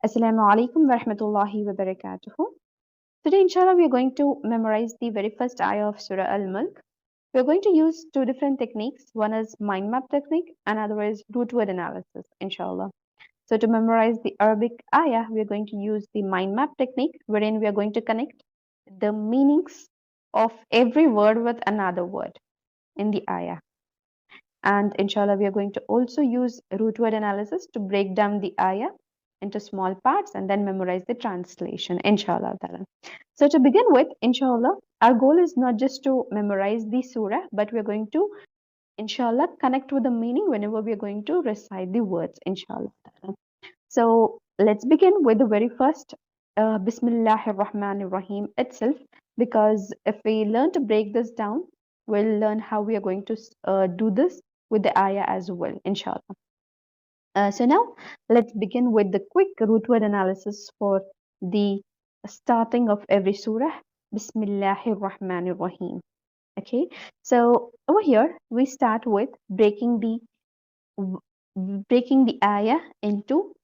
Assalamu alaikum wa rahmatullahi wa barakatuhu. Today, inshallah, we are going to memorize the very first ayah of Surah Al-Mulk. We are going to use two different techniques. One is mind map technique, and other is root word analysis, inshallah. So, to memorize the Arabic ayah, we are going to use the mind map technique, wherein we are going to connect the meanings of every word with another word in the ayah. And inshallah, we are going to also use root word analysis to break down the ayah into small parts and then memorize the translation, inshallah. So to begin with, inshallah, our goal is not just to memorize the surah, but we're going to, inshallah, connect with the meaning whenever we are going to recite the words, inshallah. So let's begin with the very first Bismillahir Rahmanir Rahim itself, because if we learn to break this down, we'll learn how we are going to do this with the ayah as well, inshallah. So now let's begin with the quick root word analysis for the starting of every surah. Bismillahir Rahmanir Rahim. Okay, so over here we start with breaking the ayah into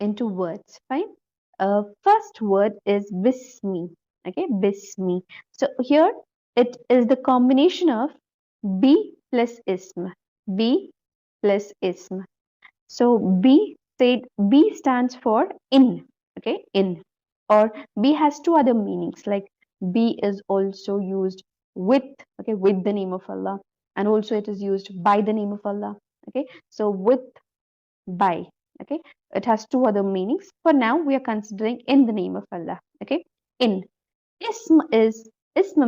words. Fine. First word is bismi. Okay, bismi. So here it is the combination of b plus ism. B plus ism. So B stands for in. Okay, in. Or B has two other meanings, like B is also used with, okay, with the name of Allah, and also it is used by the name of Allah. Okay, so with, by. Okay, it has two other meanings. For now, we are considering in the name of Allah. Okay, in. Ism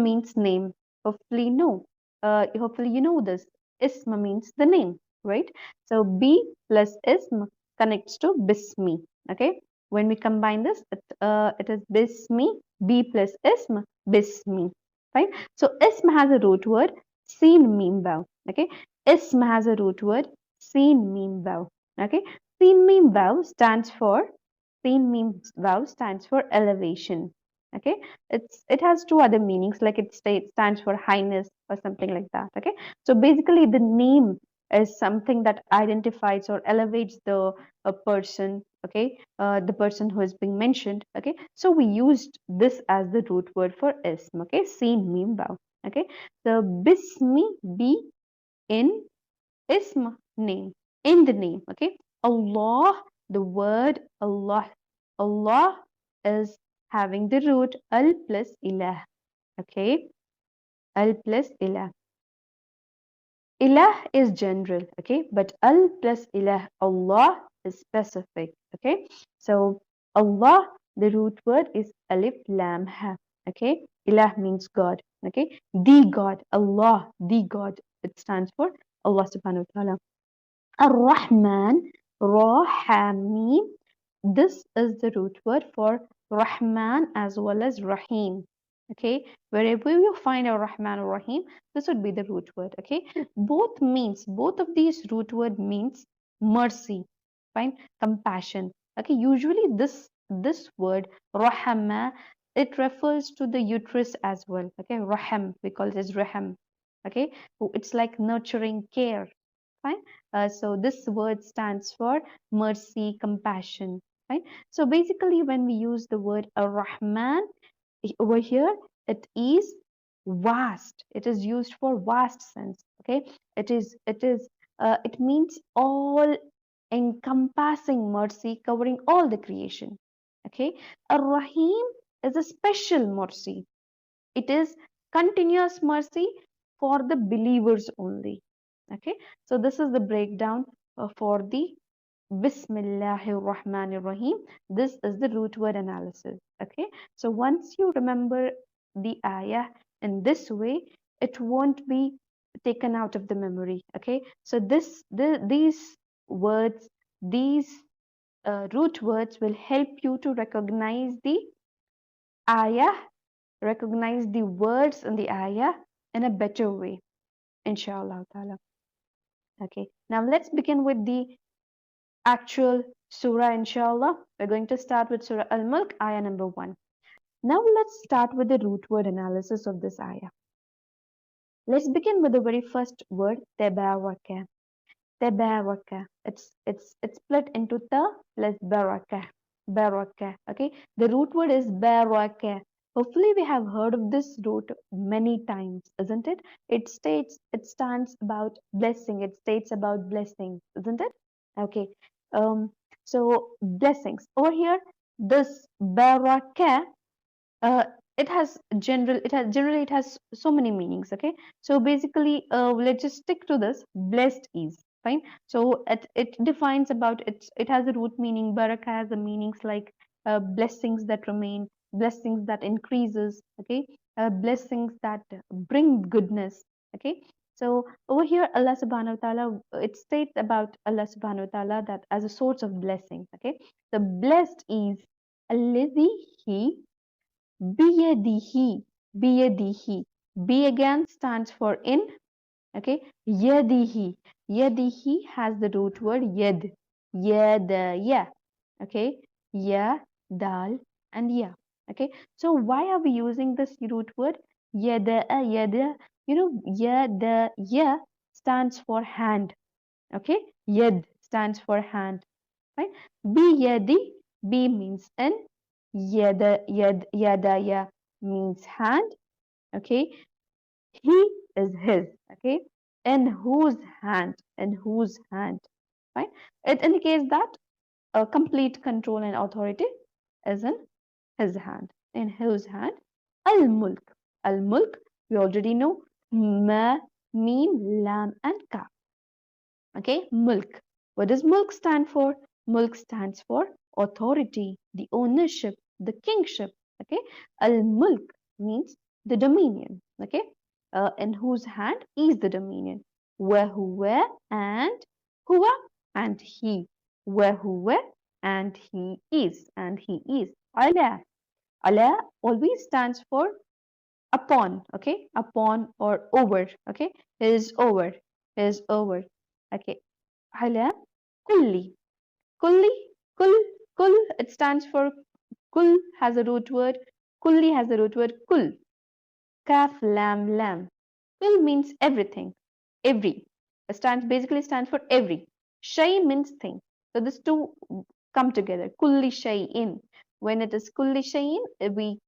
means name. Hopefully you know this. Ism means the name, right? So B plus ism connects to bismi. Okay, when we combine this, it is bismi. B plus ism, bismi. Fine. So ism has a root word seen mim bow. Okay, ism has a root word seen mim bow. Okay, seen mim bow stands for elevation. Okay, it has two other meanings, like it stands for highness or something like that. Okay, so basically the name is something that identifies or elevates the a person. Okay, the person who is being mentioned. Okay, so we used this as the root word for ism. Okay, seen mim bow. Okay, so bismi, be in, ism, name, in the name. Okay, Allah, the word Allah is having the root al plus ilah. Okay, al plus ilah. Ilah is general. Okay, but al plus ilah, Allah is specific. Okay, so Allah, the root word is alif lam ha. Okay, ilah means God. Okay, the God, Allah, the God. It stands for Allah subhanahu wa ta'ala. Ar-Rahman, Ra-Ha-Mim. This is the root word for Rahman as well as Rahim. Okay, wherever you find a Rahman or Rahim, this would be the root word. Okay, both of these root word means mercy, fine, compassion. Okay, usually this word Rahama, it refers to the uterus as well. Okay, Raham, we call it as Raham. Okay, it's like nurturing care. Fine. So this word stands for mercy, compassion. Right. So basically, when we use the word Ar-Rahman over here, it is vast. It is used for vast sense. Okay. It means all encompassing mercy, covering all the creation. Okay. Ar-Rahim is a special mercy. It is continuous mercy for the believers only. Okay, so this is the breakdown for the Bismillahir Rahmanir Rahim. This is the root word analysis. Okay, so once you remember the ayah in this way, it won't be taken out of the memory. Okay, so these words, these root words will help you to recognize the ayah, recognize the words in the ayah in a better way, inshallah ta'ala. Okay, now let's begin with the actual surah, inshallah. We're going to start with Surah Al-Mulk, ayah number 1. Now let's start with the root word analysis of this ayah. Let's begin with the very first word, tabaraka. Tabaraka. It's split into ta plus baraka. Baraka. Okay, the root word is baraka. Hopefully, we have heard of this root many times, isn't it? It stands about blessing. It states about blessing, isn't it? Okay. Um. So blessings over here. This baraka, uh, it has so many meanings. Okay, so basically, let's just stick to this. Blessed is fine. So it defines about it has a root meaning. Baraka has the meanings like blessings that remain, blessings that increases. Okay, blessings that bring goodness. Okay, so over here Allah subhanahu wa ta'ala, it states about Allah subhanahu wa ta'ala that as a source of blessing. Okay, the blessed is alladhi, he, biyadihi, biyadihi. B again stands for in. Okay, yadihi. Yadihi has the root word yad. Yadaya. Okay, ya, dal, and ya. Okay, so why are we using this root word? Yada, yada. You know, yada, ya stands for hand. Okay, yad stands for hand. Right? Biyadi, B means in. Yadaya means hand. Okay, he is his. Okay, in whose hand? In whose hand? Right? It indicates that complete control and authority is in his hand. In whose hand? Al-Mulk. Al-Mulk, we already know. Ma, Meen, Lam, and Ka. Okay, Mulk. What does Mulk stand for? Mulk stands for authority, the ownership, the kingship. Okay, Al-Mulk means the dominion. Okay, in whose hand is the dominion? Where and huwa and he. Where and he is and he is. Ala. Ala always stands for upon. Okay, upon or over. Okay, is over. Is over. Okay, Ala kulli. Kulli, kul, kul, it stands for kul has a root word. Kulli has a root word kul. Kaf, lam, lam. Kul means everything, every. It basically stands for every. Shay means thing. So these two come together. Kulli shay'in. When it is kulli shay'in,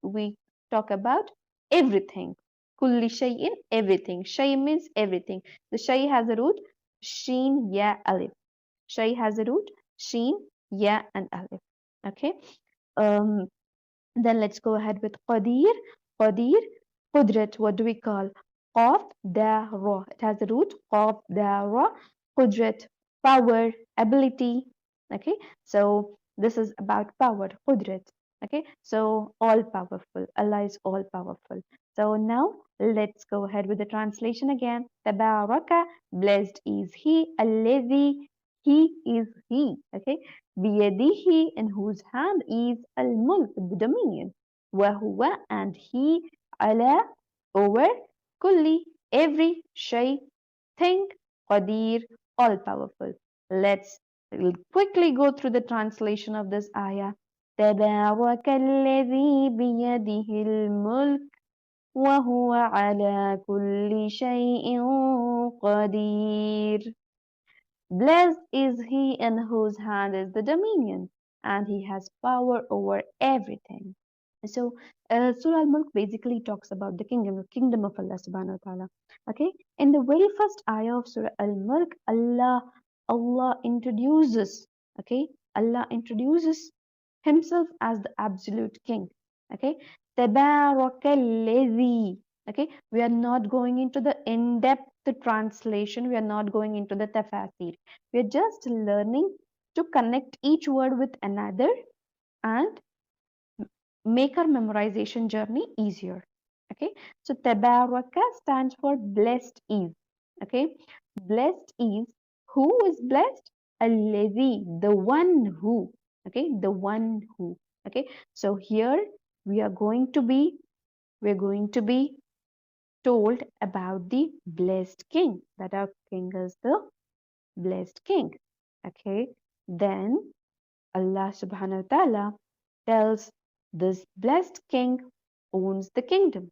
we talk about everything. Kulli shay'in, everything. Shay means everything. The shay has a root sheen, ya, alif. Shay has a root sheen, ya, and alif. Okay. Um, then let's go ahead with qadir. Qadir, qudrat. What do we call? Qaf, da, ra. It has a root qaf, da, ra. Qudrat, power, ability. Okay. So this is about power, qudrat. Okay. So all powerful. Allah is all powerful. So now let's go ahead with the translation again. Tabaraka, blessed is he. Alladhi, he is he. Okay. Biyadihi, in whose hand is al-mulk, the dominion. Wahuwa, and he, ala, over, kulli, every, shay, thing, qadir, all powerful. Let's quickly go through the translation of this ayah. تبارك الذي بيده الملك وهو على كل شيء قدير. Blessed is he in whose hand is the dominion, and he has power over everything. So, Surah Al-Mulk basically talks about the kingdom of Allah subhanahu wa ta'ala. Okay, in the very first ayah of Surah Al-Mulk, Allah introduces, okay, Allah introduces himself as the absolute king. Okay, Tabarakalladhi. Okay, we are not going into the in-depth translation. We are not going into the tafasir. We are just learning to connect each word with another and make our memorization journey easier. Okay, so tabaraka stands for blessed is. Okay, blessed is, who is blessed? Alladhi, the one who. Okay, the one who. Okay, so here we are going to be told about the blessed king, that our king is the blessed king. Okay, then Allah subhanahu wa ta'ala tells this blessed king owns the kingdom.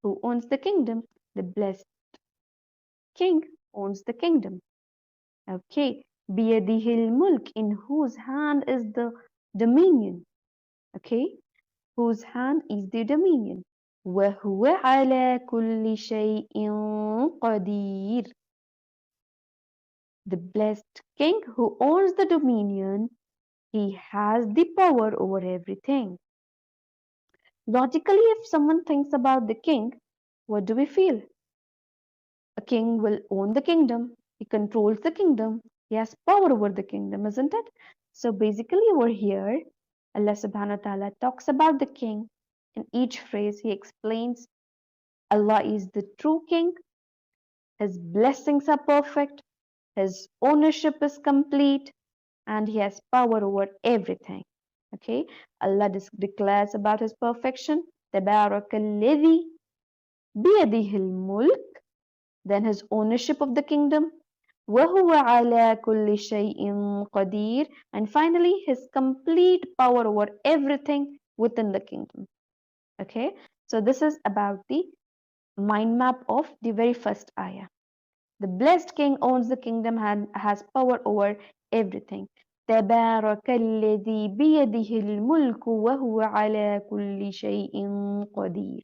Who owns the kingdom? The blessed king owns the kingdom. Okay, biyadihil mulk, in whose hand is the dominion. Okay, whose hand is the dominion. وهو على كل شيء قدير. The blessed king who owns the dominion, he has the power over everything. Logically, if someone thinks about the king, what do we feel? A king will own the kingdom. He controls the kingdom. He has power over the kingdom, isn't it? So basically, over here, Allah subhanahu wa ta'ala talks about the king. In each phrase, he explains Allah is the true king. His blessings are perfect. His ownership is complete. And he has power over everything. Okay? Allah declares about his perfection. تبارك الذي بيده الملك. Then his ownership of the kingdom. وهو على كل شيء قدير. And finally, his complete power over everything within the kingdom. Okay? So this is about the mind map of the very first ayah. The blessed king owns the kingdom and has power over everything. تبارك الذي بيده الملك وهو على كل شيء قدير.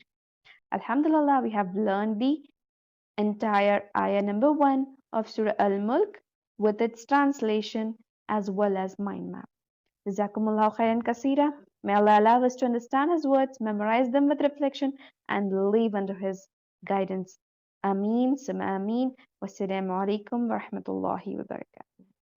Alhamdulillah, we have learned the entire ayah number 1 of Surah Al-Mulk with its translation as well as mind map. Jazakumullah khairan kasira. May Allah allow us to understand His words, memorize them with reflection, and live under His guidance. Ameen, summa ameen. Wassalamu alaikum wa rahmatullahi wa barakatuh.